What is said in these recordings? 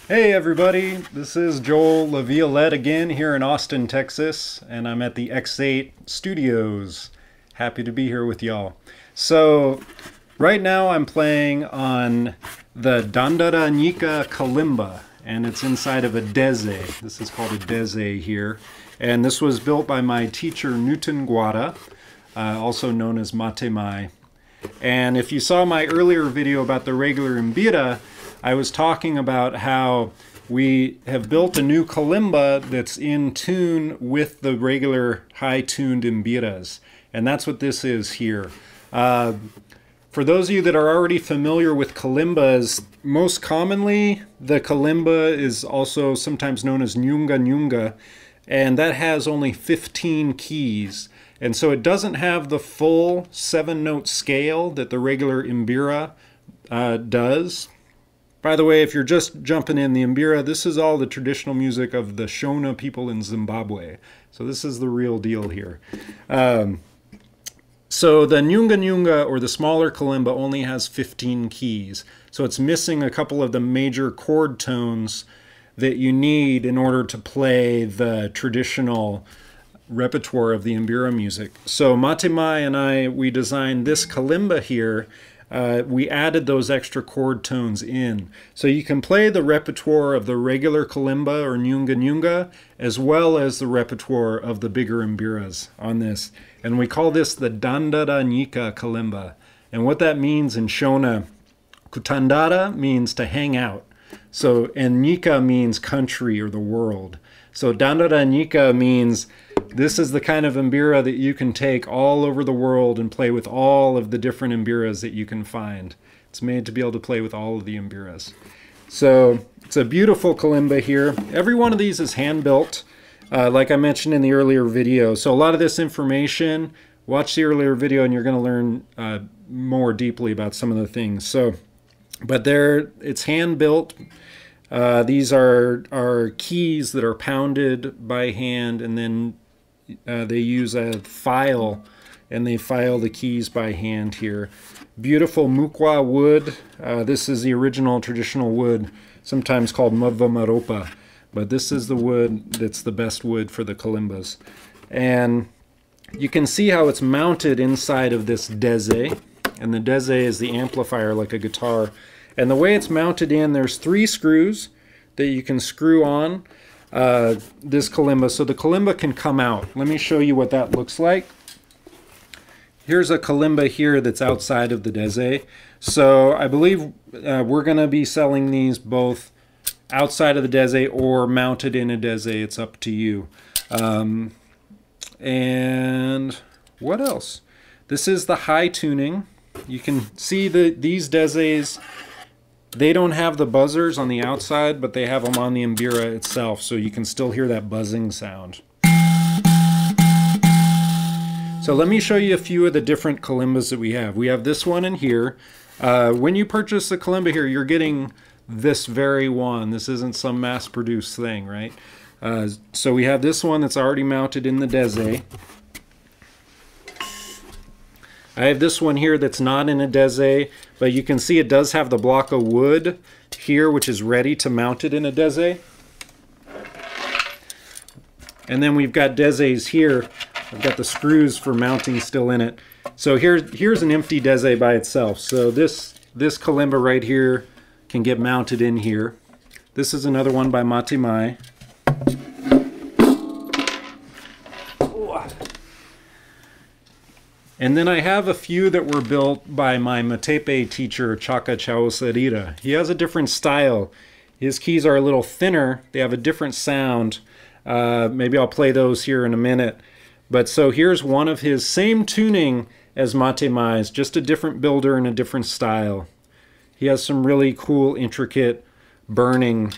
Hey everybody, this is Joel Laviolette again here in Austin, Texas, and I'm at the X8 Studios. Happy to be here with y'all. So, right now I'm playing on the Dandaranyika Kalimba, and it's inside of a Deze. This is called a Deze here. And this was built by my teacher Ngwara, also known as Matemai. And if you saw my earlier video about the regular Mbira, I was talking about how we have built a new kalimba that's in tune with the regular high-tuned mbiras. And that's what this is here. For those of you that are already familiar with kalimbas, most commonly the kalimba is also sometimes known as nyunga nyunga, and that has only 15 keys. And so it doesn't have the full 7-note scale that the regular mbira does. By the way, if you're just jumping in, the Mbira, this is all the traditional music of the Shona people in Zimbabwe. So this is the real deal here. So the Nyunga Nyunga, or the smaller kalimba, only has 15 keys. So it's missing a couple of the major chord tones that you need in order to play the traditional repertoire of the Mbira music. So Matemai and we designed this kalimba here. We added those extra chord tones in. So you can play the repertoire of the regular kalimba or nyunga nyunga as well as the repertoire of the bigger mbiras on this. And we call this the Dandaranyika kalimba. And what that means in Shona, kutandara means to hang out. So, and Nika means country or the world. So Dandaranyika means this is the kind of mbira that you can take all over the world and play with all of the different mbiras that you can find. It's made to be able to play with all of the mbiras. So it's a beautiful kalimba here. Every one of these is hand-built, like I mentioned in the earlier video. So a lot of this information, watch the earlier video and you're going to learn more deeply about some of the things. So, but it's hand-built. These are keys that are pounded by hand, and then they use a file, and they file the keys by hand here. Beautiful Mukwa wood. This is the original traditional wood, sometimes called mava maropa, but this is the wood that's the best wood for the kalimbas. And you can see how it's mounted inside of this Deze, and the Deze is the amplifier like a guitar. And the way it's mounted in, there's 3 screws that you can screw on this kalimba, so the kalimba can come out. Let me show you what that looks like. Here's a kalimba here that's outside of the Deze. So I believe we're going to be selling these both outside of the Deze or mounted in a Deze. It's up to you. And what else? This is the high tuning. You can see that these Dezes, they don't have the buzzers on the outside, but they have them on the Mbira itself, so you can still hear that buzzing sound. So let me show you a few of the different kalimbas that we have. We have this one in here. When you purchase the kalimba here, you're getting this very one. This isn't some mass-produced thing, right? So we have this one that's already mounted in the Deze. I have this one here that's not in a Deze, but you can see it does have the block of wood here, which is ready to mount it in a Deze. And then we've got Dezes here. I've got the screws for mounting still in it. So here's an empty Deze by itself. So this kalimba right here can get mounted in here. This is another one by Matemai. And then I have a few that were built by my Matepe teacher, Chaka Chauserira. He has a different style. His keys are a little thinner. They have a different sound. Maybe I'll play those here in a minute. But so here's one of his same tuning as Matemai's, just a different builder and a different style. He has some really cool, intricate burning.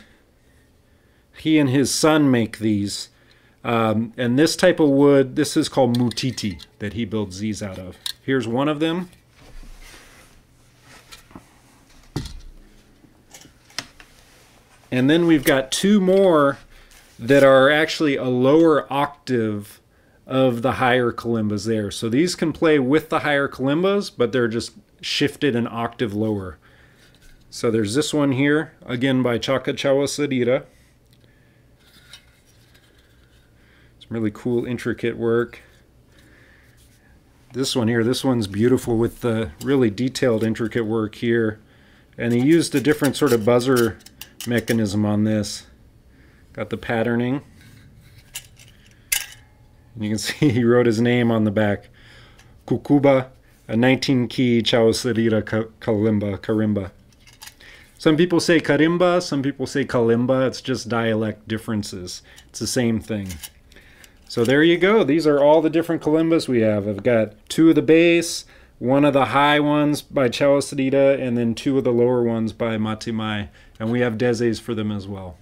He and his son make these. And this type of wood, this is called mutiti, that he builds these out of. Here's one of them. And then we've got 2 more that are actually a lower octave of the higher kalimbas there. So these can play with the higher kalimbas, but they're just shifted an octave lower. So there's this one here, again by Chaka Chawasadira. Some really cool, intricate work. This one here, this one's beautiful with the really detailed, intricate work here. And he used a different sort of buzzer mechanism on this. Got the patterning. And you can see he wrote his name on the back. Kukuba, a 19-key Chawasadira kalimba. Some people say karimba, some people say kalimba. It's just dialect differences. It's the same thing. So there you go. These are all the different kalimbas we have. I've got 2 of the bass, 1 of the high ones by Chawasadira, and then 2 of the lower ones by Matimai. And we have Deze's for them as well.